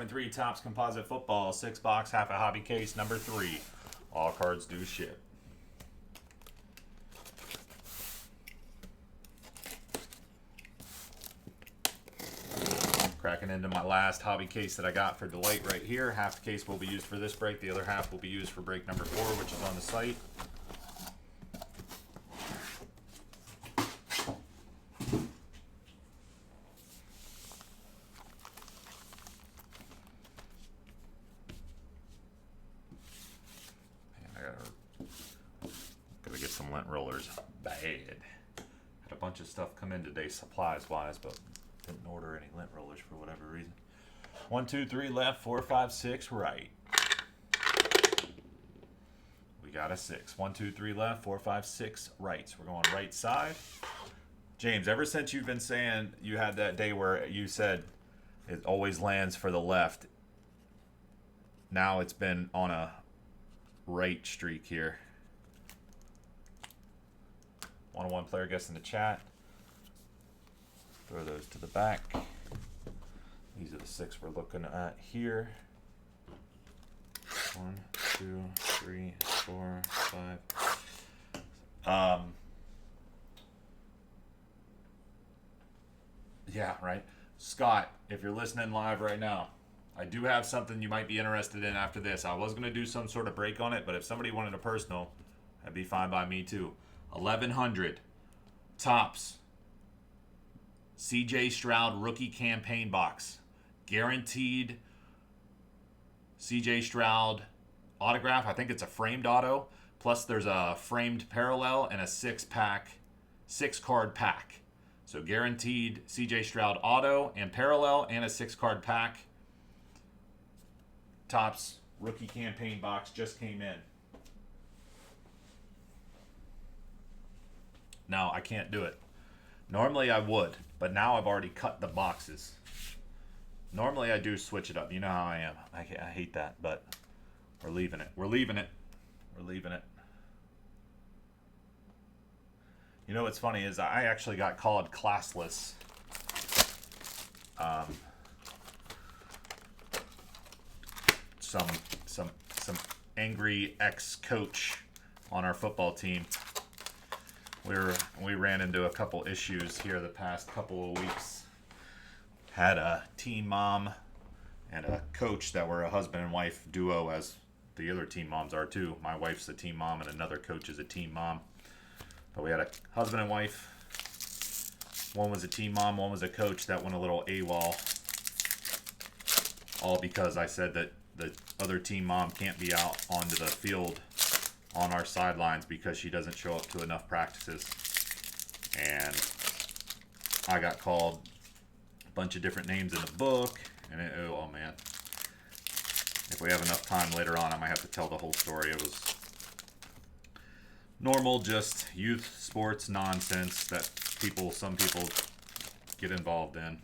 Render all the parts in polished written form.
2023 Topps Composite Football, 6-box, half a hobby case, number 3. All cards do ship. Cracking into my last hobby case that I got for Delight right here. Half the case will be used for this break. The other half will be used for break number 4, which is on the site. Gotta get some lint rollers bad. Had a bunch of stuff come in today supplies wise, but didn't order any lint rollers for whatever reason. 1, 2, 3 left, 4, 5, 6 right. We got a 6. 1, 2, 3 left, 4, 5, 6 rights. We're going right side. James, ever since you've been saying you had that day where you said it always lands for the left, now it's been on a right streak here. 1-on-1 player guess in the chat. Throw those to the back. These are the 6 we're looking at here. 1, 2, 3, 4, 5. Yeah, right. Scott, if you're listening live right now, I do have something you might be interested in after this. I was going to do some sort of break on it, but if somebody wanted a personal, that'd be fine by me too. 1100 Topps CJ Stroud rookie campaign box. Guaranteed CJ Stroud autograph. I think it's a framed auto. Plus there's a framed parallel and a 6-card pack. So guaranteed CJ Stroud auto and parallel and a 6-card pack. Topps rookie campaign box just came in. Now I can't do it. Normally I would, but now I've already cut the boxes. Normally I do switch it up. You know how I am. I hate that, but we're leaving it. We're leaving it. We're leaving it. You know what's funny is I actually got called classless. Some angry ex-coach on our football team. We ran into a couple issues here the past couple of weeks. Had a team mom and a coach that were a husband and wife duo, as the other team moms are too. My wife's a team mom and another coach is a team mom. But we had a husband and wife. One was a team mom, one was a coach that went a little AWOL. All because I said that the other team mom can't be out onto the field on our sidelines because she doesn't show up to enough practices. And I got called a bunch of different names in the book. And oh man. If we have enough time later on, I might have to tell the whole story. It was normal, just youth sports nonsense that some people get involved in.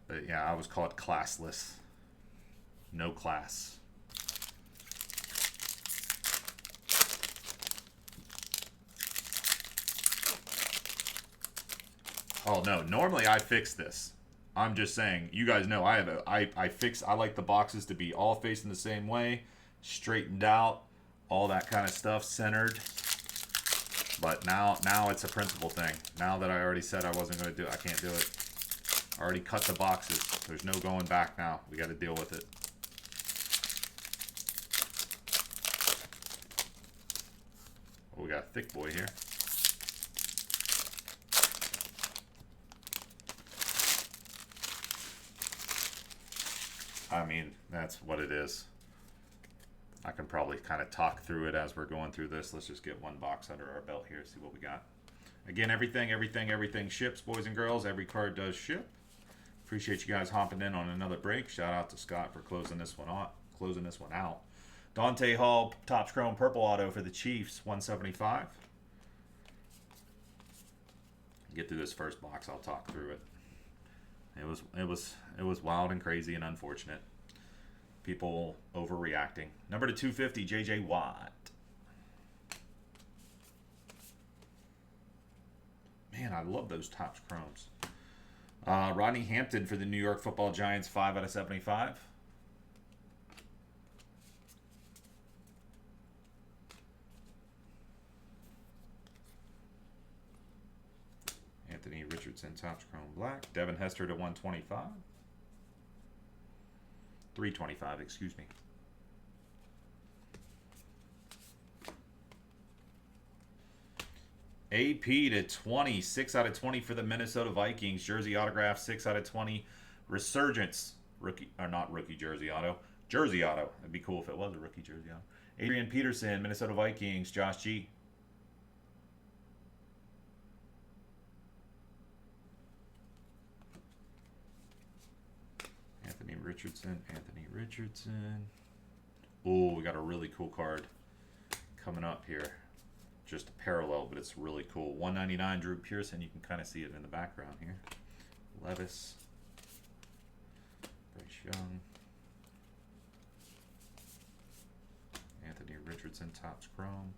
But yeah, I was called classless. No class. Oh no, normally I fix this. I'm just saying, you guys know I like the boxes to be all facing the same way, straightened out, all that kind of stuff, centered. But now it's a principle thing. Now that I already said I wasn't going to do it, I can't do it. I already cut the boxes. There's no going back now. We got to deal with it. Oh, we got a thick boy here. I mean, that's what it is. I can probably kind of talk through it as we're going through this. Let's just get one box under our belt here, see what we got. Again, everything ships, boys and girls. Every card does ship. Appreciate you guys hopping in on another break. Shout out to Scott for closing this one out. Dante Hall, Topps Chrome Purple Auto for the Chiefs, 175. Get through this first box, I'll talk through it. It was wild and crazy and unfortunate. People overreacting. Number to 250, J.J. Watt. Man, I love those Topps Chromes. Rodney Hampton for the New York Football Giants, 5 out of 75. Anthony Richardson, Topps Chrome Black. Devin Hester to 125. 325, excuse me. AP to 20, 6 out of 20 for the Minnesota Vikings. Jersey autograph, 6 out of 20. Resurgence, rookie, or not rookie jersey auto. Jersey auto. It'd be cool if it was a rookie jersey auto. Adrian Peterson, Minnesota Vikings. Josh G. Anthony Richardson. Oh, we got a really cool card coming up here. Just a parallel, but it's really cool. 199 Drew Pearson. You can kind of see it in the background here. Levis. Bryce Young. Anthony Richardson, Topps Chrome.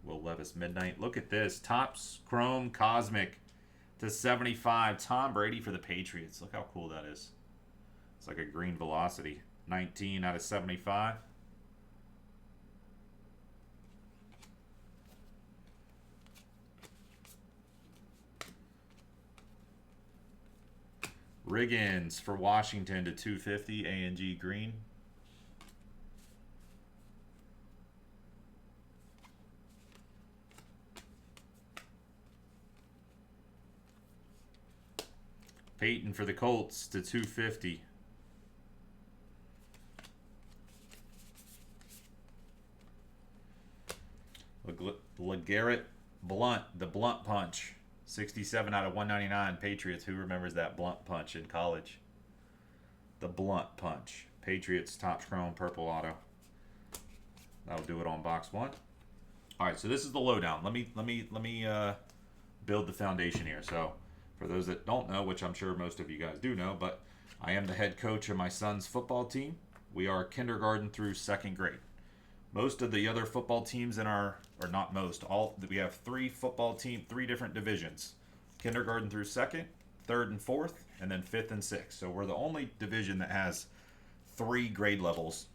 Will Levis Midnight. Look at this. Topps Chrome Cosmic to 75. Tom Brady for the Patriots. Look how cool that is. It's like a green velocity. 19 out of 75. Riggins for Washington to 250. A&G green. Peyton for the Colts to 250. LeGarrette Blunt, the Blunt Punch. 67 out of 199. Patriots. Who remembers that Blunt Punch in college? The Blunt Punch. Patriots Topps Chrome Purple Auto. That'll do it on box 1. All right, so this is the lowdown. Let me build the foundation here. So, for those that don't know, which I'm sure most of you guys do know, but I am the head coach of my son's football team. We are kindergarten through 2nd grade. Most of the other football teams in our, or not most, we have 3 different divisions. Kindergarten through 2nd, 3rd and 4th, and then 5th and 6th. So we're the only division that has 3 grade levels,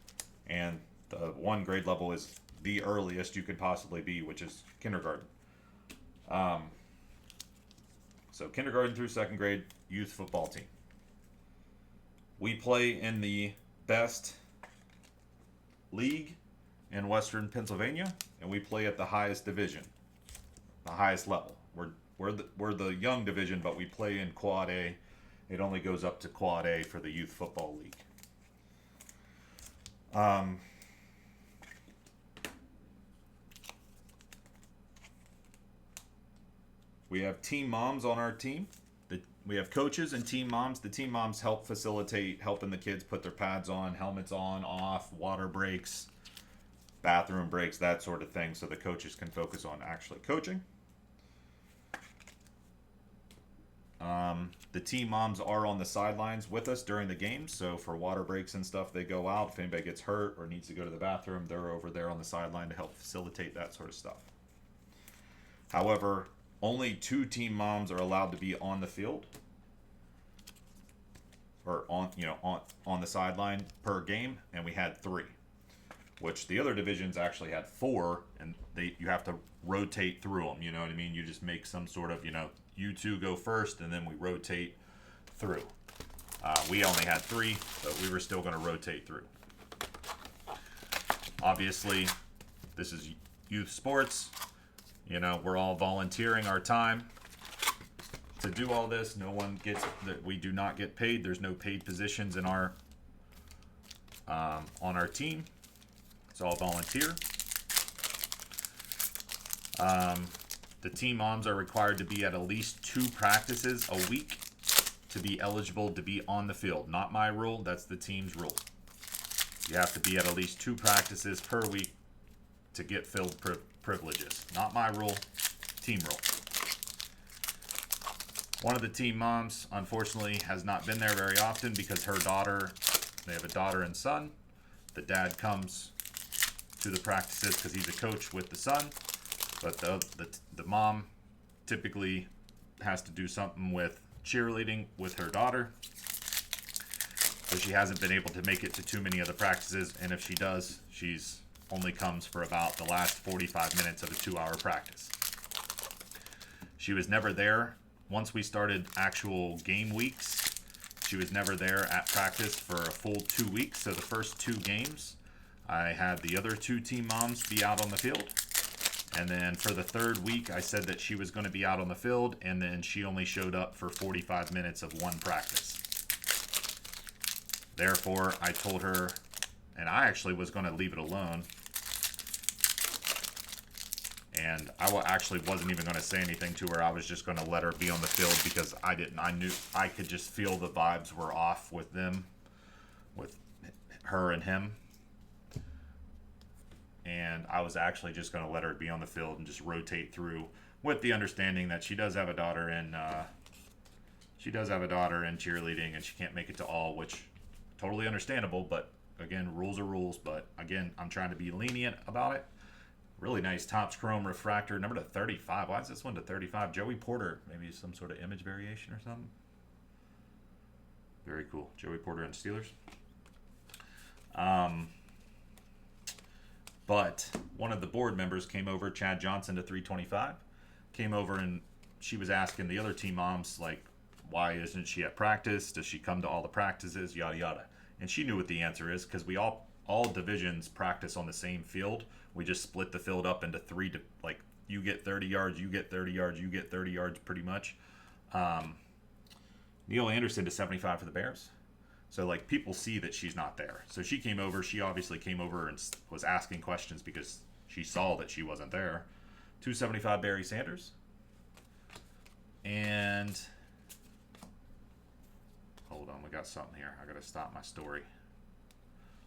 and the one grade level is the earliest you could possibly be, which is kindergarten. So kindergarten through 2nd grade, youth football team. We play in the best league in Western Pennsylvania, and we play at the highest division, the highest level. We're the young division, but we play in Quad A. It only goes up to Quad A for the Youth Football League. We have team moms on our team. We have coaches and team moms. The team moms help facilitate helping the kids put their pads on, helmets on, off, water breaks, bathroom breaks, that sort of thing, so the coaches can focus on actually coaching. The team moms are on the sidelines with us during the game, so for water breaks and stuff, they go out. If anybody gets hurt or needs to go to the bathroom, they're over there on the sideline to help facilitate that sort of stuff. However, only 2 team moms are allowed to be on the field, or on the sideline per game, and we had 3. Which the other divisions actually had 4, and you have to rotate through them. You know what I mean? You just make some sort of, you 2 go first, and then we rotate through. We only had 3, but we were still going to rotate through. Obviously, this is youth sports. We're all volunteering our time to do all this. We do not get paid. There's no paid positions in our on our team. It's all volunteer. The team moms are required to be at least 2 practices a week to be eligible to be on the field. Not my rule, that's the team's rule. You have to be at least 2 practices per week to get field privileges. Not my rule, team rule. One of the team moms, unfortunately, has not been there very often because they have a daughter and son. The dad comes to the practices because he's a coach with the son, but the mom typically has to do something with cheerleading with her daughter. So she hasn't been able to make it to too many of the practices, and if she does, she's only comes for about the last 45 minutes of a 2-hour practice. She was never there once we started actual game weeks. She was never there at practice for a full 2 weeks. So the first 2 games, I had the other 2 team moms be out on the field. And then for the 3rd week, I said that she was going to be out on the field, and then she only showed up for 45 minutes of one practice. Therefore, I told her, and I actually was going to leave it alone. And I actually wasn't even going to say anything to her. I was just going to let her be on the field because I knew I could just feel the vibes were off with them, with her and him. And I was actually just going to let her be on the field and just rotate through, with the understanding that she does have a daughter in cheerleading, and she can't make it to all, which totally understandable. But again, rules are rules. But again, I'm trying to be lenient about it. Really nice Topps Chrome refractor, number to 35. Why is this one to 35? Joey Porter, maybe some sort of image variation or something. Very cool. Joey Porter and Steelers. But one of the board members came over, Chad Johnson, to 325. Came over and she was asking the other team moms, like, why isn't she at practice? Does she come to all the practices? Yada, yada. And she knew what the answer is, because we all divisions practice on the same field. We just split the field up into 3, like, you get 30 yards, you get 30 yards, you get 30 yards, pretty much. Neil Anderson to 75 for the Bears. So, like, people see that she's not there. So she came over. She obviously came over and was asking questions because she saw that she wasn't there. 275 Barry Sanders. And hold on, we got something here. I got to stop my story.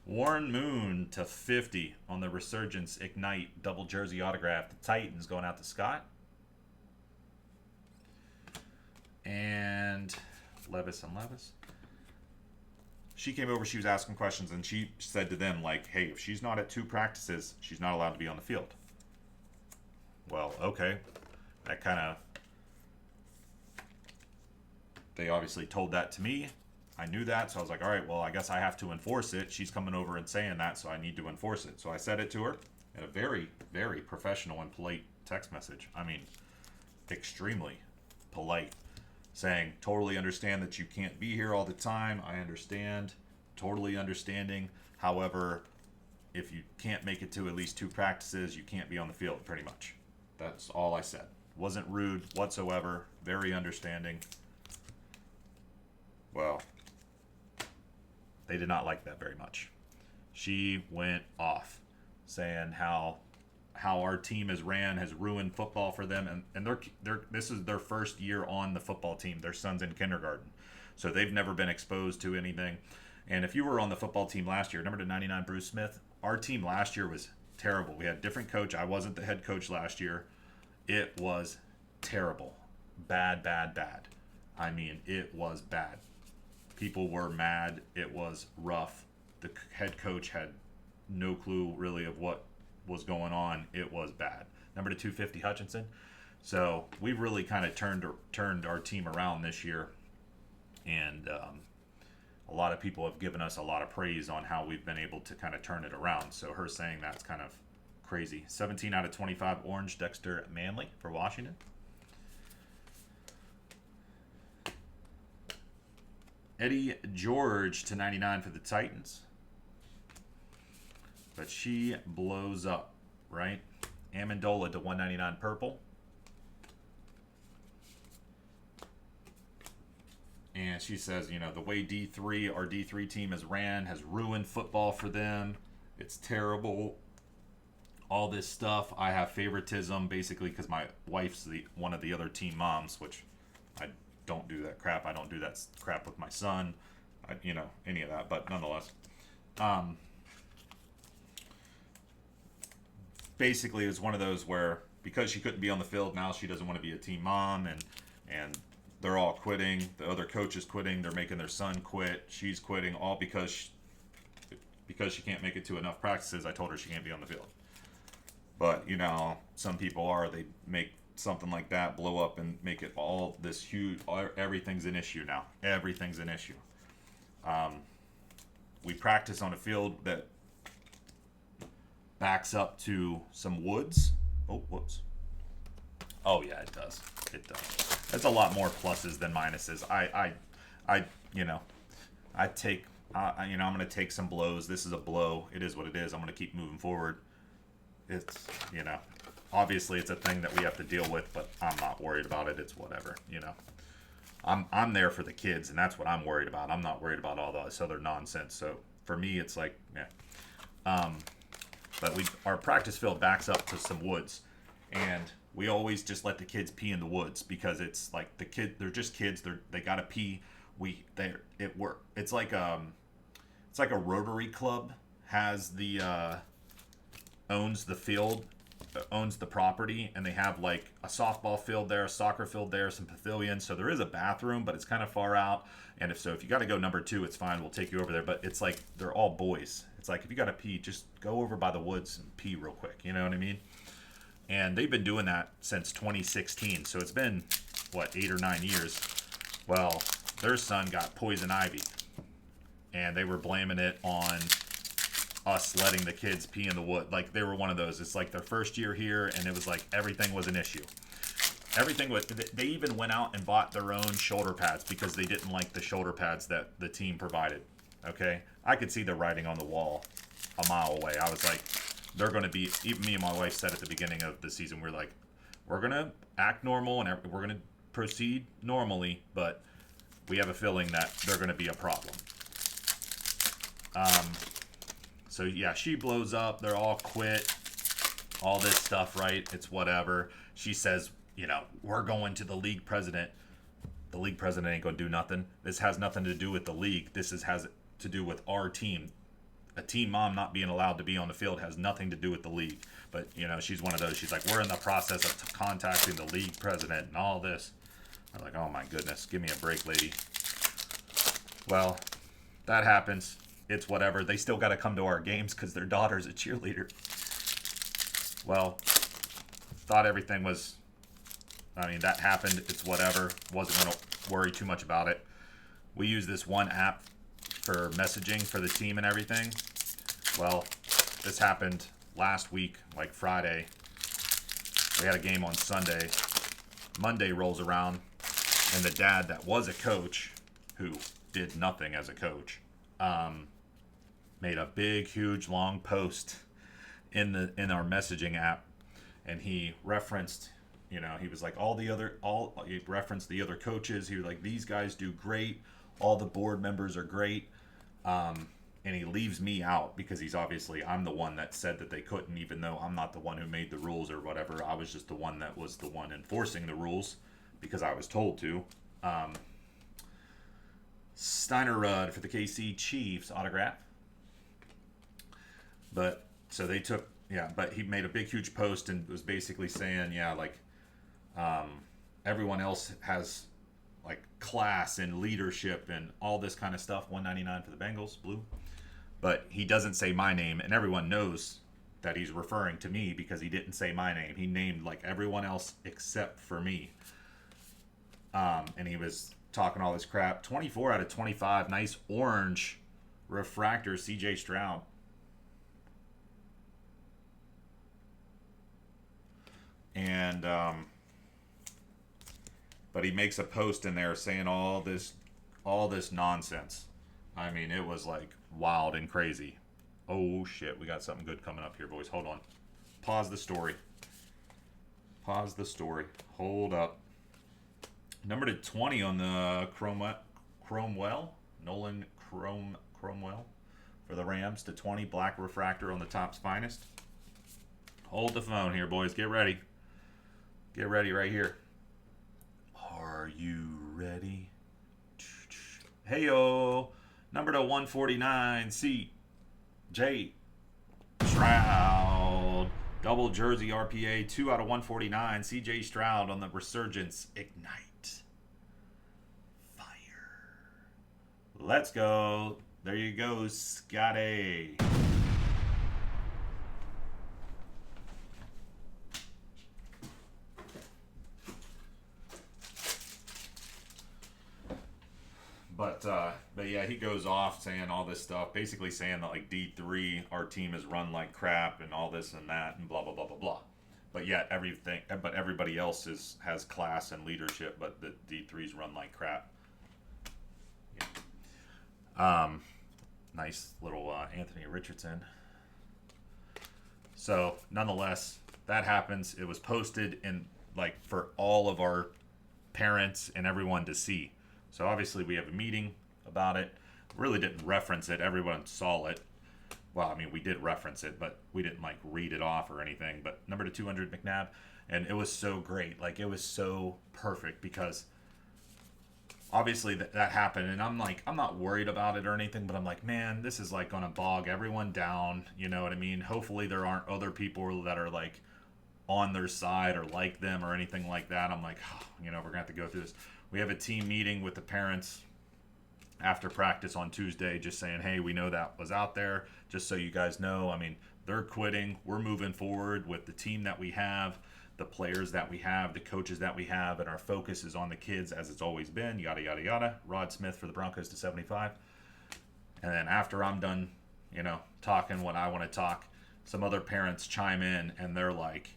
Warren Moon to 50 on the Resurgence Ignite double jersey autograph. The Titans going out to Scott. And Levis and Levis. She came over, she was asking questions, and she said to them, like, hey, if she's not at 2 practices, she's not allowed to be on the field. Well, okay. That kind of... They obviously told that to me. I knew that, so I was like, all right, well, I guess I have to enforce it. She's coming over and saying that, so I need to enforce it. So I said it to her in a very, very professional and polite text message. I mean, extremely polite. Saying, totally understand that you can't be here all the time. I understand. Totally understanding. However, if you can't make it to at least 2 practices, you can't be on the field, pretty much. That's all I said. Wasn't rude whatsoever. Very understanding. Well, they did not like that very much. She went off, saying how our team has ruined football for them, and this is their first year on the football team. Their son's in kindergarten, so they've never been exposed to anything. And if you were on the football team last year, number 99 Bruce Smith, our team last year was terrible. We had a different coach. I wasn't the head coach last year. It was terrible. Bad. I mean, it was bad. People were mad. It was rough. The head coach had no clue really of what was going on. It was bad. Number 250 Hutchinson. So we've really kind of turned our team around this year, and a lot of people have given us a lot of praise on how we've been able to kind of turn it around. So her saying that's kind of crazy. 17 out of 25 orange Dexter Manley for Washington. Eddie George to 99 for the Titans. But she blows up, right? Amendola to 199 purple. And she says, you know, the way our D3 team has ruined football for them. It's terrible. All this stuff. I have favoritism, basically, because my wife's one of the other team moms, which I don't do that crap. I don't do that crap with my son. Any of that. But nonetheless. Basically, it was one of those where, because she couldn't be on the field, now she doesn't want to be a team mom, and they're all quitting. The other coach is quitting. They're making their son quit. She's quitting, all because she can't make it to enough practices. I told her she can't be on the field. But, some people they make something like that blow up and make it all this huge. Everything's an issue now. Everything's an issue. We practice on a field that backs up to some woods. Oh, whoops. Oh yeah, it does. It does. It's a lot more pluses than minuses. I take, I'm going to take some blows. This is a blow. It is what it is. I'm going to keep moving forward. It's, obviously it's a thing that we have to deal with, but I'm not worried about it. It's whatever, I'm there for the kids, and that's what I'm worried about. I'm not worried about all this other nonsense. So for me, it's like, yeah. But our practice field backs up to some woods, and we always just let the kids pee in the woods because it's like they're just kids. They gotta pee. It's like a Rotary Club has owns the field, owns the property, and they have like a softball field there, a soccer field there, some pavilions. So there is a bathroom, but it's kind of far out. And if you got to go number 2, it's fine. We'll take you over there. But it's like they're all boys. It's like if you got to pee, just go over by the woods and pee real quick. You know what I mean? And they've been doing that since 2016. So it's been, 8 or 9 years. Well, their son got poison ivy. And they were blaming it on us letting the kids pee in the wood. Like, they were one of those. It's like their first year here, and it was like everything was an issue. They even went out and bought their own shoulder pads because they didn't like the shoulder pads that the team provided. Okay? I could see the writing on the wall a mile away. I was like, they're going to be, even me and my wife said at the beginning of the season, we're like, we're going to act normal and we're going to proceed normally, but we have a feeling that they're going to be a problem. So yeah, she blows up. They're all quit. All this stuff, right? It's whatever. She says, we're going to the league president. The league president ain't going to do nothing. This has nothing to do with the league. This has to do with our team. A team mom not being allowed to be on the field has nothing to do with the league. But, she's one of those. She's like, we're in the process of contacting the league president and all this. I'm like, oh my goodness, give me a break, lady. Well, that happens. It's whatever. They still got to come to our games because their daughter's a cheerleader. Well, thought everything was, that happened. It's whatever. Wasn't going to worry too much about it. We use this one app for messaging for the team and everything. Well, this happened last week, like Friday. We had a game on Sunday. Monday rolls around, and the dad that was a coach, who did nothing as a coach, made a big, huge, long post in our messaging app, and he referenced, he was like he referenced the other coaches. He was like, these guys do great. All the board members are great. And he leaves me out because I'm the one that said that they couldn't, even though I'm not the one who made the rules or whatever. I was just the one that was the one enforcing the rules because I was told to. Steiner Rudd for the KC Chiefs autograph. But so they took, but he made a big, huge post and was basically saying, everyone else has like class and leadership and all this kind of stuff. $199 for the Bengals, blue. But he doesn't say my name, and everyone knows that he's referring to me because he didn't say my name. He named like everyone else except for me. And he was talking all this crap. 24 out of 25, nice orange refractor, CJ Stroud. And but he makes a post in there saying all this nonsense. It was like wild and crazy. Oh shit, we got something good coming up here, boys. Hold on. Pause the story. Hold up. Number 20 on the Cromwell. Nolan Cromwell for the Rams. To 20, black refractor on the Topps Finest. Hold the phone here, boys. Get ready. Get ready right here. Are you ready? Heyo. Number 149, CJ Stroud. Double jersey RPA, 2 out of 149. CJ Stroud on the Resurgence Ignite. Fire. Let's go. There you go, Scotty. But yeah, he goes off saying all this stuff, basically saying that like D3, our team is run like crap and all this and that and blah blah blah blah blah. But yet everybody else has class and leadership, but the D3's run like crap. Yeah. Nice little Anthony Richardson. So nonetheless, that happens. It was posted in like for all of our parents and everyone to see. So obviously we have a meeting about it. Really didn't reference it. Everyone saw it. Well, I mean, we did reference it, but we didn't like read it off or anything. But number to 200 McNabb, and it was so great. Like it was so perfect because obviously that happened, and I'm not worried about it or anything, but I'm like, man, this is like gonna bog everyone down. You know what I mean? Hopefully there aren't other people that are like on their side or like them or anything like that. I'm like, oh, we're gonna have to go through this. We have a team meeting with the parents after practice on Tuesday, just saying, hey, we know that was out there, just so you guys know. I mean, they're quitting. We're moving forward with the team that we have, the players that we have, the coaches that we have, and our focus is on the kids as it's always been, yada, yada, yada. Rod Smith for the Broncos to 75. And then after I'm done, talking what I want to talk, some other parents chime in, and they're like,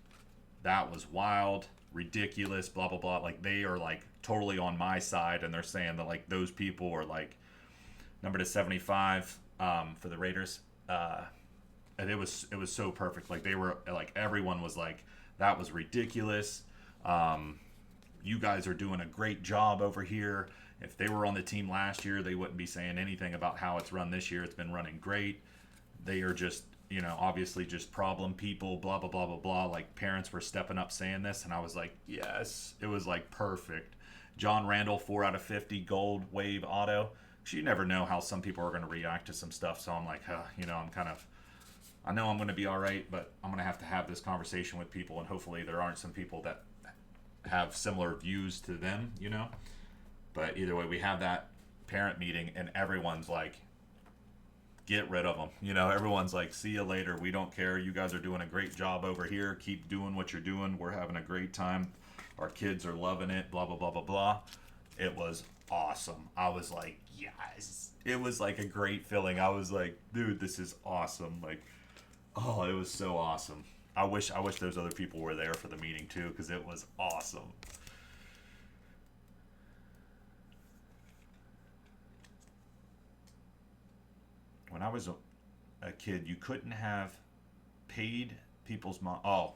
that was wild, ridiculous, blah, blah, blah. Like, they are, like, totally on my side, and they're saying that, like, those people are, like, number to 75 for the Raiders. And it was so perfect. Like, they were, like, everyone was like, that was ridiculous. You guys are doing a great job over here. If they were on the team last year, they wouldn't be saying anything about how it's run this year. It's been running great. They are just, obviously just problem people, blah, blah, blah, blah, blah. Like, parents were stepping up saying this, and I was like, yes. It was, like, perfect. John Randall, 4 out of 50, gold wave auto. You never know how some people are going to react to some stuff, so I'm like, I know I'm going to be all right, but I'm going to have this conversation with people, and hopefully there aren't some people that have similar views to them, But either way, we have that parent meeting, and everyone's like, get rid of them. Everyone's like, see you later. We don't care. You guys are doing a great job over here. Keep doing what you're doing. We're having a great time. Our kids are loving it, blah, blah, blah, blah, blah. It was awesome. I was like, yes. It was like a great feeling. I was like, dude, this is awesome. Like, oh, it was so awesome. I wish those other people were there for the meeting too, because it was awesome. When I was a kid, you couldn't have paid people's mom. Oh.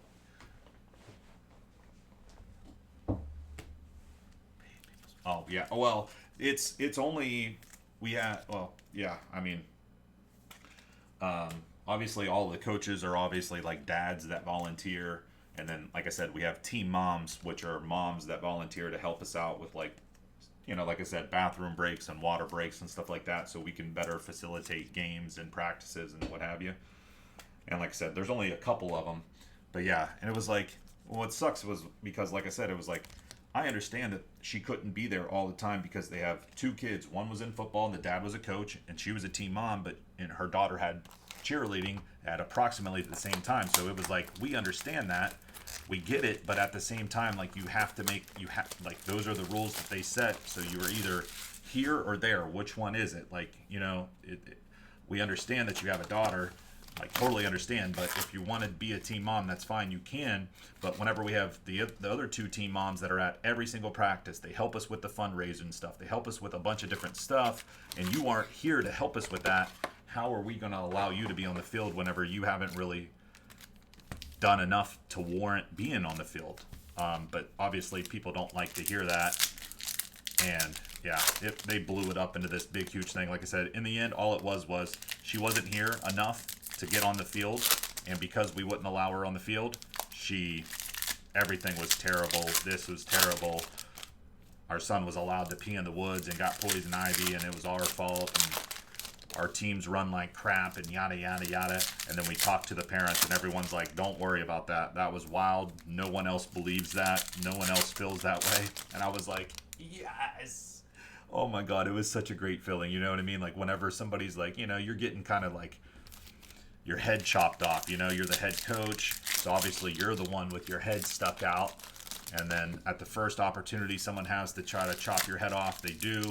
Oh, yeah. Well, it's only, obviously all the coaches are obviously like dads that volunteer. And then, like I said, we have team moms, which are moms that volunteer to help us out with like I said, bathroom breaks and water breaks and stuff like that, so we can better facilitate games and practices and what have you. And like I said, there's only a couple of them. But yeah, and it was like, what sucks was because, like I said, it was like, I understand that she couldn't be there all the time because they have 2 kids. One was in football and the dad was a coach, and she was a team mom, and her daughter had cheerleading at approximately the same time. So it was like, we understand that. We get it, but at the same time, like, those are the rules that they set. So you are either here or there. Which one is it? Like, we understand that you have a daughter, like, totally understand. But if you want to be a team mom, that's fine. You can. But whenever we have the other 2 team moms that are at every single practice, they help us with the fundraiser and stuff. They help us with a bunch of different stuff, and you aren't here to help us with that. How are we going to allow you to be on the field whenever you haven't really done enough to warrant being on the field? But obviously people don't like to hear that, and yeah, they blew it up into this big huge thing. Like I said, in the end, all it was she wasn't here enough to get on the field, and because we wouldn't allow her on the field, everything was terrible. This was terrible. Our son was allowed to pee in the woods and got poison ivy, and it was our fault, and our teams run like crap, and yada, yada, yada. And then we talk to the parents, and everyone's like, don't worry about that. That was wild. No one else believes that. No one else feels that way. And I was like, yes. Oh my God, it was such a great feeling. You know what I mean? Like, whenever somebody's like, you're getting kind of like your head chopped off. You're the head coach. So obviously you're the one with your head stuck out. And then at the first opportunity someone has to try to chop your head off, they do.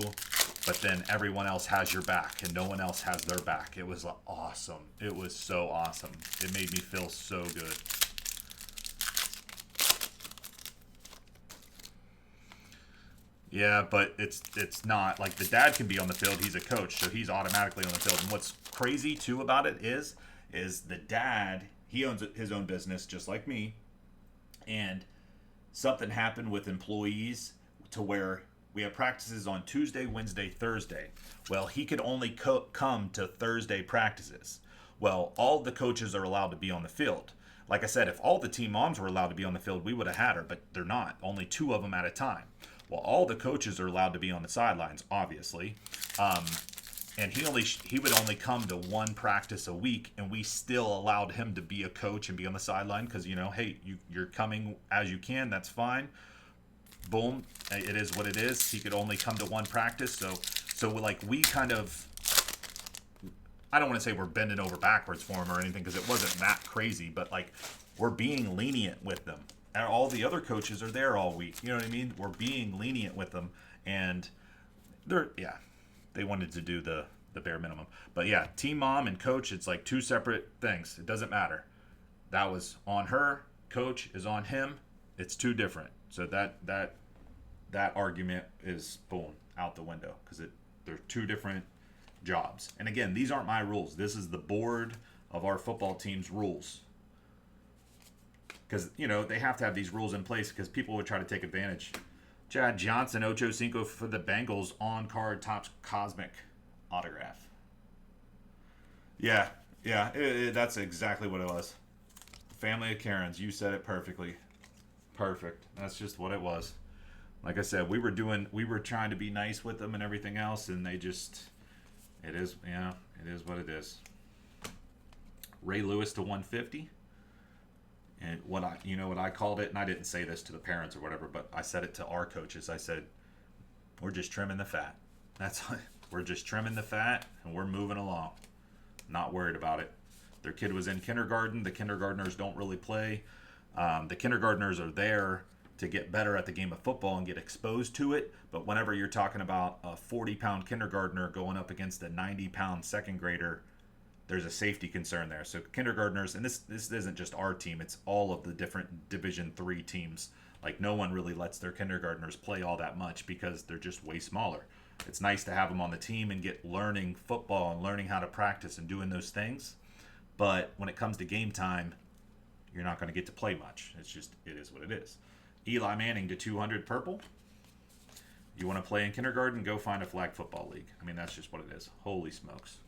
but then everyone else has your back and no one else has their back. It was awesome. It was so awesome. It made me feel so good. Yeah, but it's not like the dad can be on the field. He's a coach, so he's automatically on the field. And what's crazy too about it is the dad, he owns his own business just like me, and something happened with employees to where we have practices on Tuesday, Wednesday, Thursday. Well, he could only come to Thursday practices. Well, all the coaches are allowed to be on the field. Like I said, if all the team moms were allowed to be on the field, we would have had her, but they're not. Only 2 of them at a time. Well, all the coaches are allowed to be on the sidelines, obviously. And he would only come to 1 practice a week, and we still allowed him to be a coach and be on the sideline because, hey, you're coming as you can. That's fine. Boom. It is what it is. He could only come to 1 practice. So like we kind of, I don't want to say we're bending over backwards for him or anything because it wasn't that crazy, but like we're being lenient with them. And all the other coaches are there all week. You know what I mean? We're being lenient with them, and they wanted to do the bare minimum. But yeah, team mom and coach, it's like 2 separate things. It doesn't matter. That was on her. Coach is on him. It's 2 different. So that argument is boom out the window because they're 2 different jobs. And again, these aren't my rules. This is the board of our football team's rules. Because, they have to have these rules in place because people would try to take advantage. Chad Johnson, Ocho Cinco for the Bengals, on-card Topps Cosmic autograph. Yeah, that's exactly what it was. Family of Karens, you said it perfectly. Perfect. That's just what it was. Like I said, we were trying to be nice with them and everything else, and they just, it is what it is. Ray Lewis to 150. And what I called it, and I didn't say this to the parents or whatever, but I said it to our coaches. I said, we're just trimming the fat. We're just trimming the fat, and we're moving along. Not worried about it. Their kid was in kindergarten. The kindergartners don't really play. The kindergartners are there to get better at the game of football and get exposed to it. But whenever you're talking about a 40-pound kindergartner going up against a 90-pound second grader, there's a safety concern there. So kindergartners, and this isn't just our team, it's all of the different Division III teams. Like no one really lets their kindergartners play all that much because they're just way smaller. It's nice to have them on the team and get learning football and learning how to practice and doing those things. But when it comes to game time, you're not going to get to play much. It is what it is. Eli Manning to 200 purple. You want to play in kindergarten, go find a flag football league. I mean, that's just what it is. Holy smokes.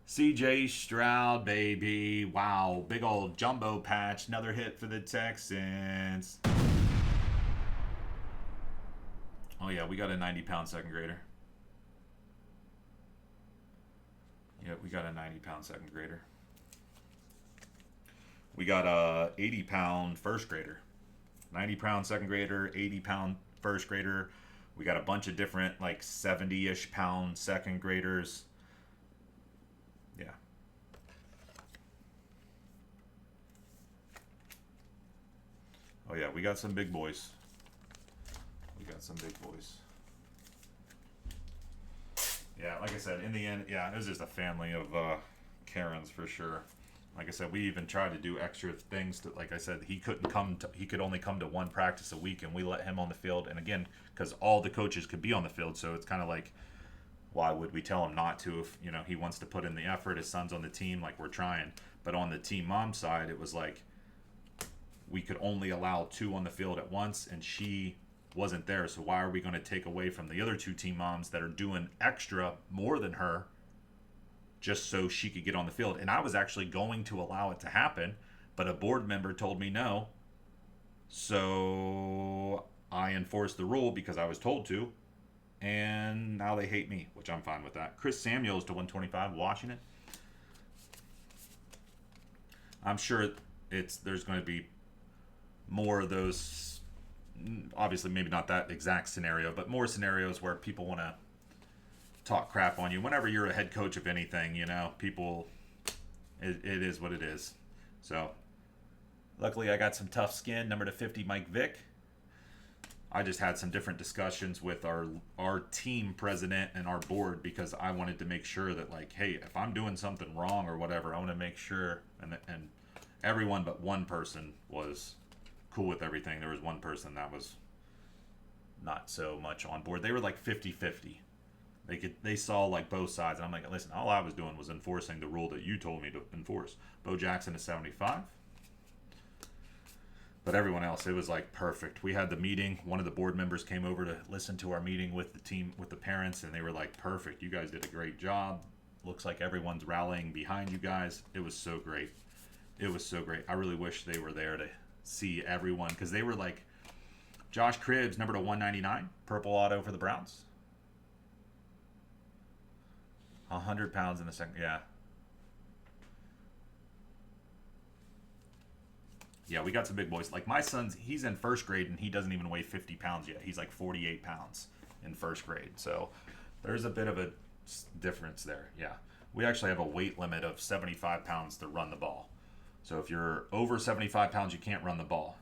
CJ Stroud, baby. Wow. Big old jumbo patch. Another hit for the Texans. Oh, yeah. We got a 90-pound second grader. Yeah, we got a 90-pound second grader. We got a 80-pound first grader. 90-pound second grader, 80-pound first grader. We got a bunch of different, like, 70-ish pound second graders. Yeah. Oh, yeah, we got some big boys. Yeah, like I said, in the end, yeah, it was just a family of Karens for sure. Like I said, we even tried to do extra things to, like I said, he could only come to 1 practice a week, and we let him on the field. And again, because all the coaches could be on the field, so it's kind of like, why would we tell him not to if, he wants to put in the effort, his son's on the team, like we're trying. But on the team mom side, it was like, we could only allow 2 on the field at once, and she wasn't there. So why are we going to take away from the other 2 team moms that are doing extra more than her just so she could get on the field? And I was actually going to allow it to happen, but a board member told me no. So I enforced the rule because I was told to, and now they hate me, which I'm fine with that. Chris Samuels to 125, Washington. I'm sure there's going to be more of those. Obviously, maybe not that exact scenario, but more scenarios where people want to talk crap on you. Whenever you're a head coach of anything, people, it is what it is. So, luckily, I got some tough skin. Number to 50, Mike Vick. I just had some different discussions with our team president and our board, because I wanted to make sure that, like, hey, if I'm doing something wrong or whatever, I want to make sure, and everyone but one person was cool with everything. There was one person that was not so much on board. They were like 50-50. They saw like both sides, and I'm like, listen, all I was doing was enforcing the rule that you told me to enforce. Bo Jackson is 75. But everyone else, it was like perfect. We had the meeting. One of the board members came over to listen to our meeting with the team, with the parents, and they were like, perfect. You guys did a great job. Looks like everyone's rallying behind you guys. It was so great. It was so great. I really wish they were there to see everyone, because they were like, Josh Cribbs, number to 199, purple auto for the Browns. 100 pounds in the second. Yeah. Yeah, we got some big boys. Like my son's, he's in first grade and he doesn't even weigh 50 pounds yet. He's like 48 pounds in first grade. So there's a bit of a difference there. Yeah. We actually have a weight limit of 75 pounds to run the ball. So if you're over 75 pounds, you can't run the ball.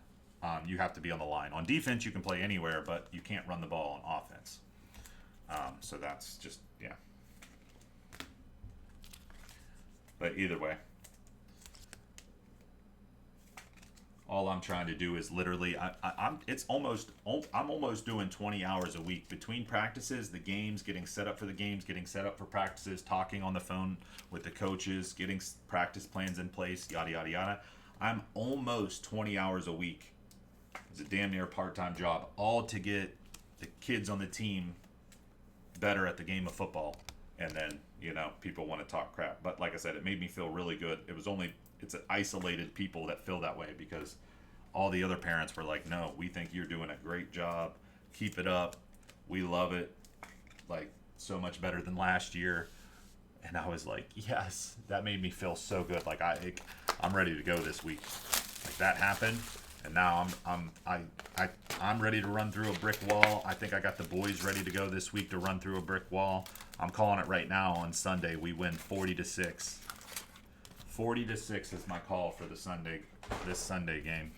You have to be on the line. On defense, you can play anywhere, but you can't run the ball on offense. So that's just, yeah. But either way, all I'm trying to do is literally, I'm almost doing 20 hours a week between practices, the games, getting set up for the games, getting set up for practices, talking on the phone with the coaches, getting practice plans in place, yada, yada, yada. I'm almost 20 hours a week. It's a damn near part-time job, all to get the kids on the team better at the game of football. And then, people want to talk crap. But like I said, it made me feel really good. It's isolated people that feel that way, because all the other parents were like, no, we think you're doing a great job. Keep it up. We love it. Like, so much better than last year. And I was like, yes, that made me feel so good. Like I'm ready to go this week. Like that happened. And now I'm ready to run through a brick wall. I think I got the boys ready to go this week to run through a brick wall. I'm calling it right now. On Sunday, we win 40-6. 40-6 is my call for this Sunday game.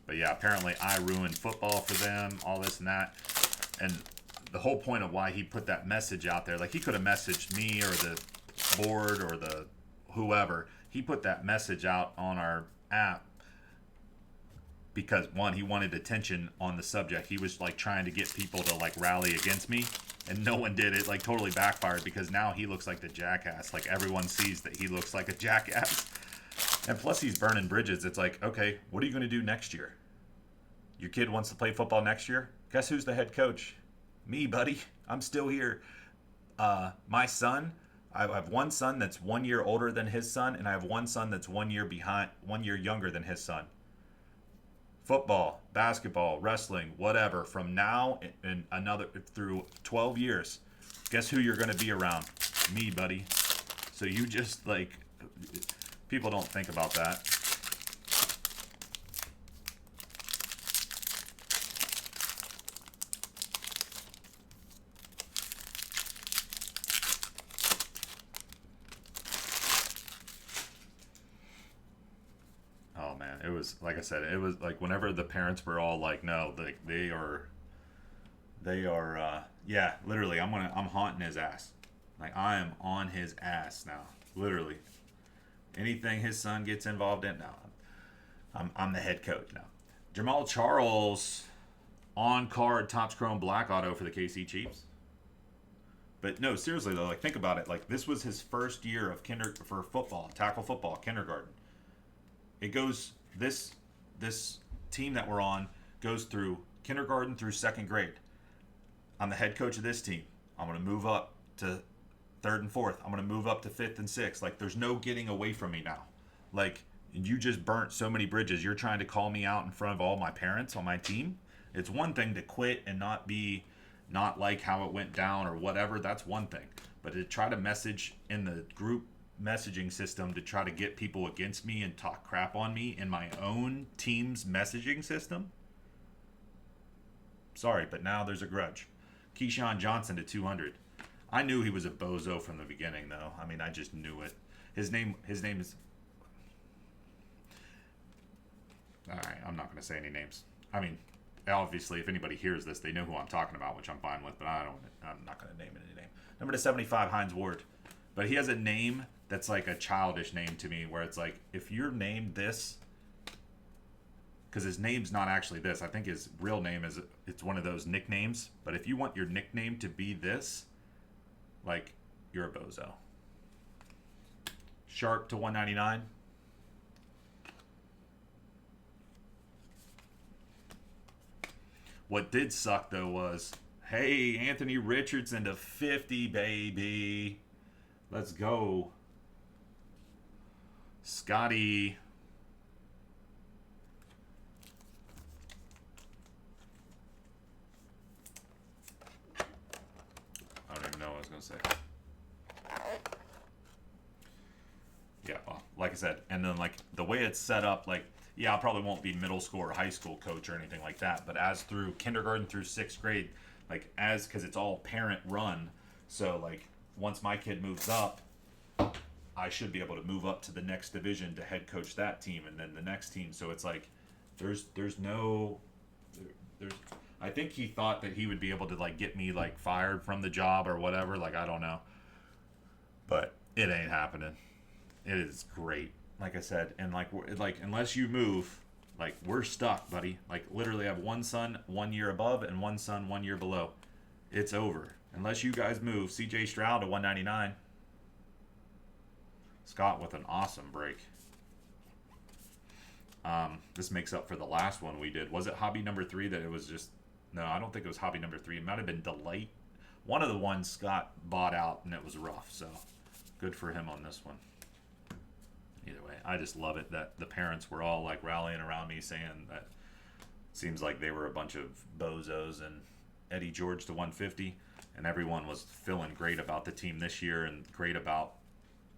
But yeah, apparently I ruined football for them, all this and that. And the whole point of why he put that message out there, like he could have messaged me or the board or the whoever. He put that message out on our app because, one, he wanted attention on the subject. He was like trying to get people to like rally against me, and no one did. It like totally backfired, because now he looks like the jackass. Like everyone sees that he looks like a jackass. And plus he's burning bridges. It's like, okay, what are you going to do next year? Your kid wants to play football next year? Guess who's the head coach? Me, buddy. I'm still here. My son, I have one son that's 1 year older than his son, and I have one son that's 1 year younger than his son. Football, basketball, wrestling, whatever, from now and another through 12 years. Guess who you're going to be around? Me, buddy. So you just like, people don't think about that. Oh man, it was, like I said, it was like whenever the parents were all like, no, they are, yeah, literally, I'm haunting his ass. Like I am on his ass now, literally. Anything his son gets involved in, now I'm the head coach now. Jamal Charles, on card Topps Chrome Black Auto for the KC Chiefs. But no, seriously though, like think about it. Like this was his first year of for football, tackle football, kindergarten. It goes, this team that we're on goes through kindergarten through second grade. I'm the head coach of this team. I'm going to move up to third and fourth. I'm going to move up to fifth and sixth. Like there's no getting away from me now. Like you just burnt so many bridges. You're trying to call me out in front of all my parents on my team. It's one thing to quit and not like how it went down or whatever. That's one thing. But to try to message in the group messaging system to try to get people against me and talk crap on me in my own team's messaging system. Sorry, but now there's a grudge. Keyshawn Johnson to 200. I knew he was a bozo from the beginning, though. I mean, I just knew it. His name is... All right, I'm not going to say any names. I mean, obviously, if anybody hears this, they know who I'm talking about, which I'm fine with, but I'm not going to name any name. Number to 75, Hines Ward. But he has a name that's like a childish name to me, where it's like, if you're named this, because his name's not actually this. I think his real name is, it's one of those nicknames. But if you want your nickname to be this, like, you're a bozo. Sharp to 199. What did suck, though, was, hey, Anthony Richardson to 50, baby. Let's go. Scotty. I don't even know what I was going to say. Yeah, well, like I said, and then, like, the way it's set up, like, yeah, I probably won't be middle school or high school coach or anything like that, but as through kindergarten through 6th grade, like, as, because it's all parent run, so, like, once my kid moves up, I should be able to move up to the next division to head coach that team and then the next team. So it's like, there's I think he thought that he would be able to, like, get me, like, fired from the job or whatever. Like, I don't know, but it ain't happening. It is great, like I said, and like unless you move, like, we're stuck, buddy. Like, literally, I have one son 1 year above and one son 1 year below. It's over unless you guys move. CJ Stroud to 199. Scott with an awesome break. This makes up for the last one we did. Was it hobby number 3 that it was just... No, I don't think it was hobby number 3. It might have been Delight. One of the ones Scott bought out, and it was rough. So, good for him on this one. Either way, I just love it that the parents were all, like, rallying around me saying that seems like they were a bunch of bozos, and Eddie George to 150. And everyone was feeling great about the team this year and great about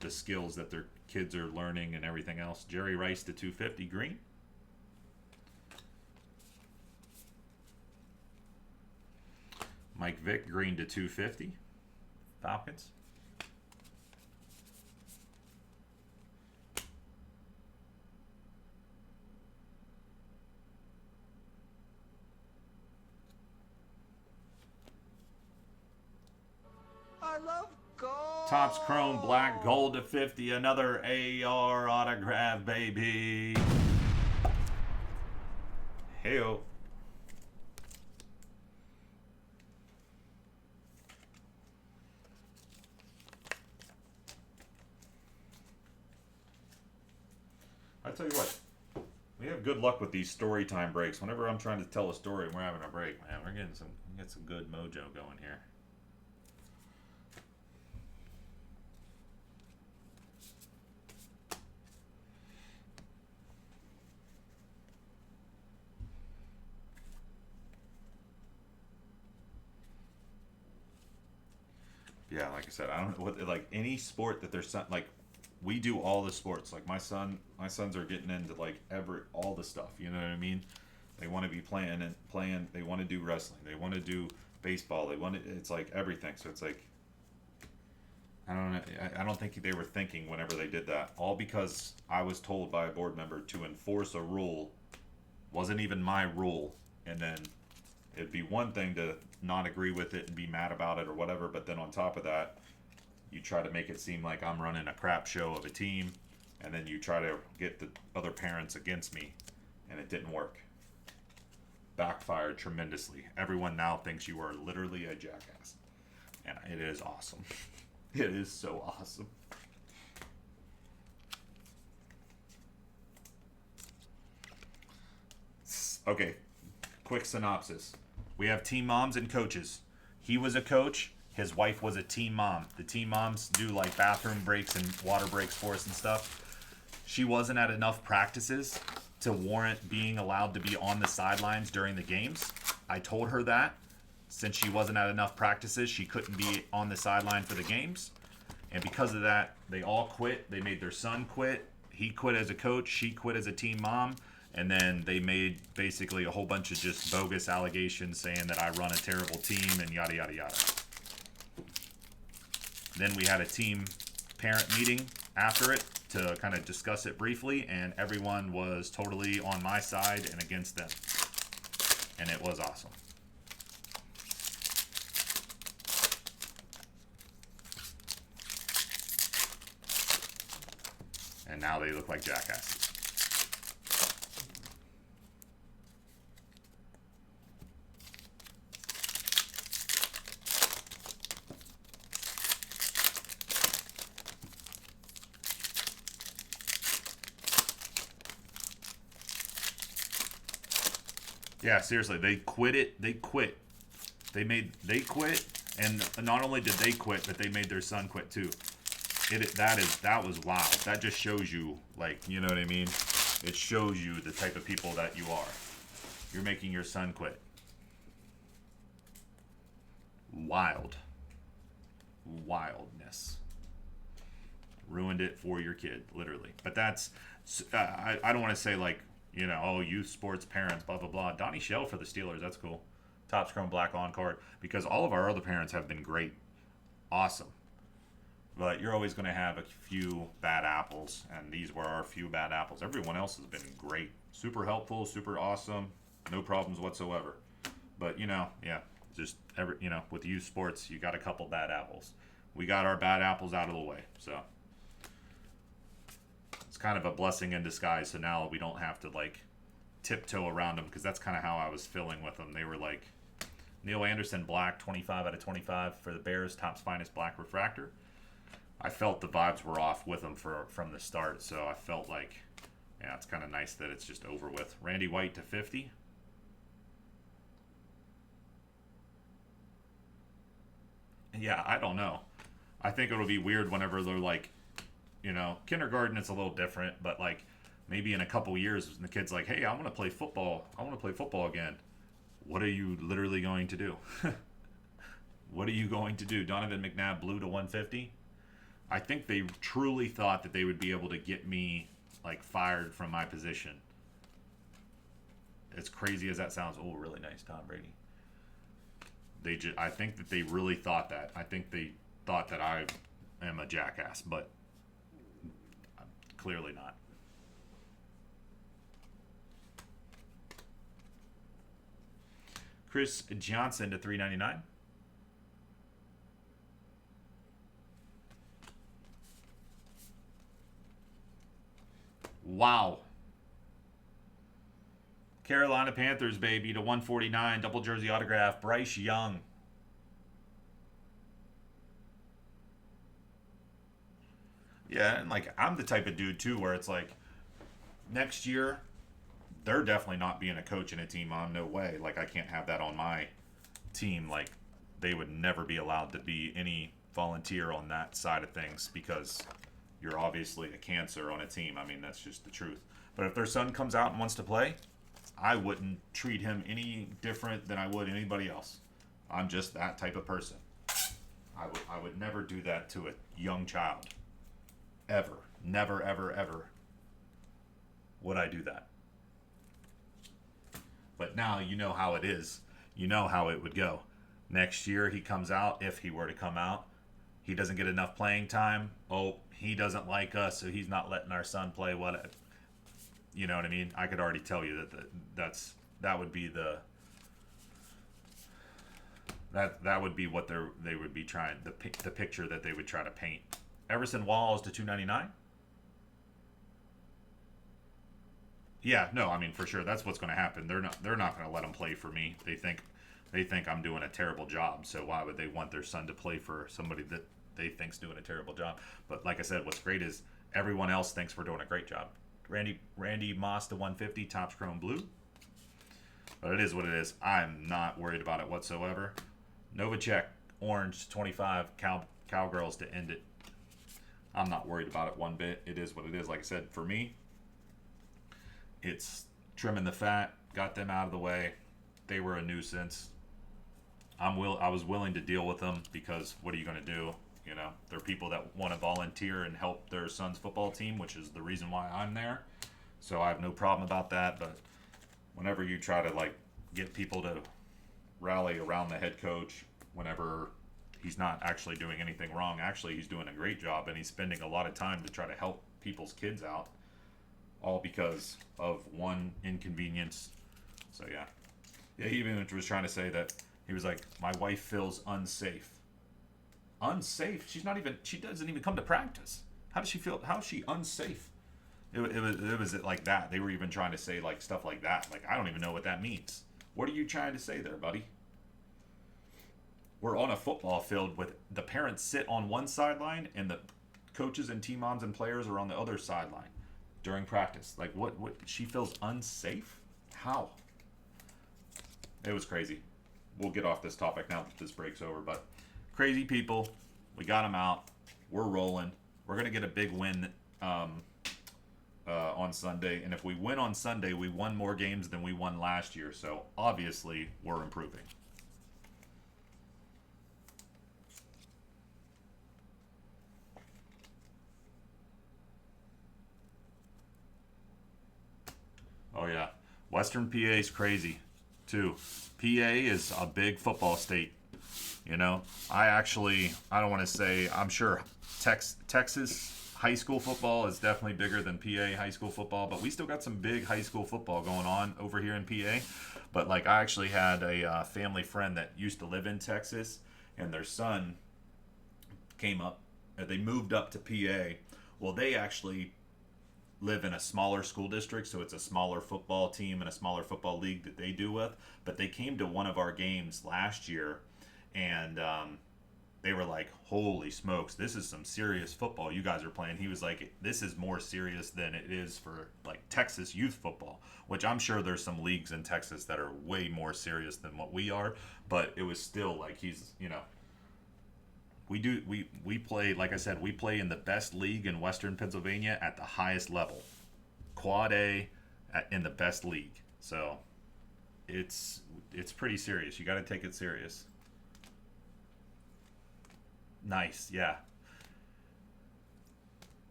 the skills that their kids are learning and everything else. Jerry Rice to 250 green. Mike Vick green to 250 Falcons. I love gold. Topps Chrome Black gold to 50. Another AR autograph, baby. Heyo. I tell you what, we have good luck with these story time breaks. Whenever I'm trying to tell a story and we're having a break, man, we're getting some good mojo going here. Yeah, like I said, I don't know what, like, any sport that there's like, we do all the sports. Like, my sons are getting into, like, all the stuff. You know what I mean? They want to be playing. They want to do wrestling. They want to do baseball. It's like everything. So it's like, I don't know. I don't think they were thinking whenever they did that. All because I was told by a board member to enforce a rule. Wasn't even my rule. And then it'd be one thing to not agree with it and be mad about it or whatever. But then on top of that, you try to make it seem like I'm running a crap show of a team, and then you try to get the other parents against me, and it didn't work. Backfired tremendously. Everyone now thinks you are literally a jackass. And it is awesome. It is so awesome. Okay, quick synopsis. We have team moms and coaches. He was a coach. His wife was a team mom. The team moms do, like, bathroom breaks and water breaks for us and stuff. She wasn't at enough practices to warrant being allowed to be on the sidelines during the games. I told her that. Since she wasn't at enough practices, she couldn't be on the sideline for the games. And because of that, they all quit. They made their son quit. He quit as a coach. She quit as a team mom. And then they made basically a whole bunch of just bogus allegations saying that I run a terrible team and yada, yada, yada. Then we had a team parent meeting after it to kind of discuss it briefly, and everyone was totally on my side and against them. And it was awesome. And now they look like jackasses. Yeah, seriously, they quit it. They quit. They quit, and not only did they quit, but they made their son quit too. That was wild. That just shows you, like, you know what I mean? It shows you the type of people that you are. You're making your son quit. Wild. Wildness. Ruined it for your kid, literally. But that's, I don't want to say like, you know, oh, youth sports parents, blah, blah, blah. Donnie Shell for the Steelers, that's cool. Topps Chrome Black on card. Because all of our other parents have been great. Awesome. But you're always going to have a few bad apples, and these were our few bad apples. Everyone else has been great. Super helpful, super awesome, no problems whatsoever. But, you know, yeah, just, you know, with youth sports, you got a couple bad apples. We got our bad apples out of the way, so it's kind of a blessing in disguise. So now we don't have to, like, tiptoe around them, because that's kind of how I was feeling with them. They were like, Neil Anderson Black, 25 out of 25 for the Bears, Topps Finest Black Refractor. I felt the vibes were off with them from the start, so I felt like, yeah, it's kind of nice that it's just over with. Randy White to 50. Yeah, I don't know. I think it'll be weird whenever they're like, you know, kindergarten it's a little different, but like maybe in a couple years the kid's like, hey, I want to play football. I want to play football again. What are you literally going to do? What are you going to do? Donovan McNabb blue to 150. I think they truly thought that they would be able to get me, like, fired from my position. As crazy as that sounds. Oh, really nice, Tom Brady. I think that they really thought that. I think they thought that I am a jackass, but I'm clearly not. Chris Johnson to 399. Wow. Carolina Panthers, baby, to 149. Double jersey autograph. Bryce Young. Yeah, and like I'm the type of dude too where it's like next year they're definitely not being a coach in a team. I'm no way. Like I can't have that on my team. Like they would never be allowed to be any volunteer on that side of things because you're obviously a cancer on a team. I mean, that's just the truth. But if their son comes out and wants to play, I wouldn't treat him any different than I would anybody else. I'm just that type of person. I would never do that to a young child. Ever. Never, ever, ever would I do that. But now you know how it is. You know how it would go. Next year he comes out, if he were to come out, he doesn't get enough playing time. Oh, he doesn't like us, so he's not letting our son play. What, you know what I mean? I could already tell you that would be that would be what they would be trying the picture that they would try to paint. Everson Walls to 299. Yeah, no, I mean for sure that's what's going to happen. They're not going to let him play for me. They think I'm doing a terrible job. So why would they want their son to play for somebody that they think's doing a terrible job? But like I said, what's great is everyone else thinks we're doing a great job. Randy Moss to 150, Topps Chrome blue. But it is what it is. I'm not worried about it whatsoever. Novacek orange 25 Cowgirls to end it. I'm not worried about it one bit. It is what it is. Like I said, for me, it's trimming the fat, got them out of the way. They were a nuisance. I was willing to deal with them because what are you going to do? You know, they're people that want to volunteer and help their son's football team, which is the reason why I'm there. So I have no problem about that. But whenever you try to like get people to rally around the head coach, whenever he's not actually doing anything wrong, actually he's doing a great job, and he's spending a lot of time to try to help people's kids out, all because of one inconvenience. So yeah, he even was trying to say that he was like, my wife feels unsafe. Unsafe? She doesn't even come to practice. How does she feel? How is she unsafe? It was like that. They were even trying to say like stuff like that. Like, I don't even know what that means. What are you trying to say there, buddy? We're on a football field with the parents sit on one sideline and the coaches and team moms and players are on the other sideline during practice. Like, what she feels unsafe? How? It was crazy. We'll get off this topic now that this break's over, but crazy people. We got them out. We're rolling. We're going to get a big win on Sunday. And if we win on Sunday, we won more games than we won last year. So obviously, we're improving. Oh, yeah. Western PA is crazy, too. PA is a big football state. You know, I don't want to say, I'm sure Texas high school football is definitely bigger than PA high school football, but we still got some big high school football going on over here in PA. But like, I actually had a family friend that used to live in Texas, and their son came up, they moved up to PA. Well, they actually live in a smaller school district, so it's a smaller football team and a smaller football league that they do with. But they came to one of our games last year, and they were like, holy smokes, this is some serious football you guys are playing. He was like, this is more serious than it is for like Texas youth football, which I'm sure there's some leagues in Texas that are way more serious than what we are. But it was still like, he's, you know, we play, like I said, we play in the best league in Western Pennsylvania at the highest level, Quad A, in the best league. So it's pretty serious. You got to take it serious. Nice, yeah.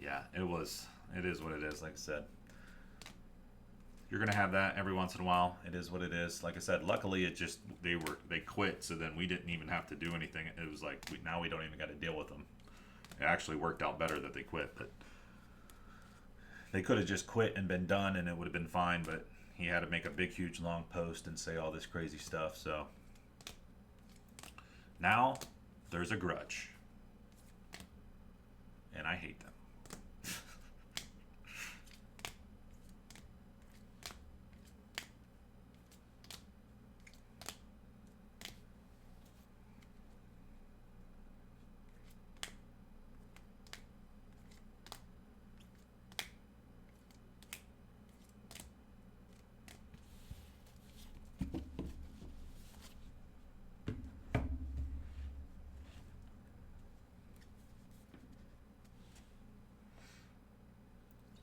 Yeah, it is what it is. Like I said, you're gonna have that every once in a while. It is what it is. Like I said, luckily it just they quit, so then we didn't even have to do anything. It was like now we don't even got to deal with them. It actually worked out better that they quit, but they could have just quit and been done, and it would have been fine. But he had to make a big, huge, long post and say all this crazy stuff. So now there's a grudge, and I hate them.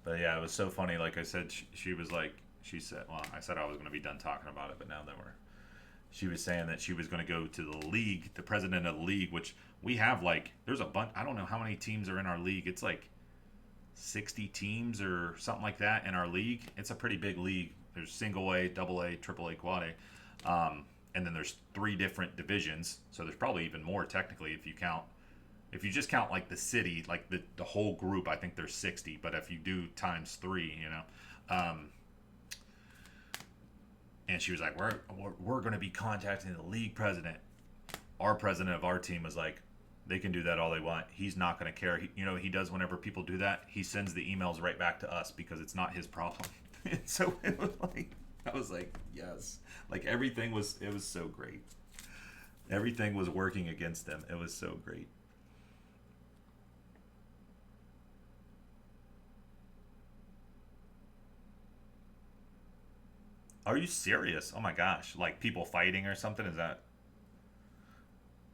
But yeah, it was so funny. Like I said, she was like, she said, well, I said I was going to be done talking about it, but now that she was saying that she was going to go to the league, the president of the league, which we have like, there's a bunch, I don't know how many teams are in our league. It's like 60 teams or something like that in our league. It's a pretty big league. There's single A, double A, triple A, quad A. And then there's 3 different divisions. So there's probably even more technically if you just count like the city, like the whole group, I think there's 60. But if you do times 3, you know. And she was like, we're going to be contacting the league president. Our president of our team was like, they can do that all they want. He's not going to care. You know what he does whenever people do that? He sends the emails right back to us because it's not his problem. And so it was like, I was like, yes. Like it was so great. Everything was working against them. It was so great. Are you serious? Oh my gosh. Like people fighting or something? Is that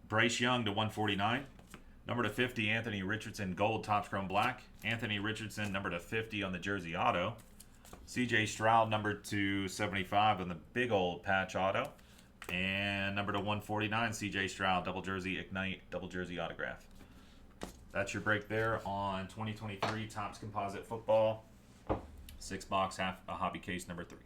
Bryce Young to 149? Number to 50, Anthony Richardson, gold, Topps Chrome Black. Anthony Richardson, number to 50 on the jersey auto. CJ Stroud, number to 75 on the big old patch auto. And number to 149, CJ Stroud, double jersey, Ignite, double jersey autograph. That's your break there on 2023 Topps Composite Football. 6 box, half a hobby case number 3.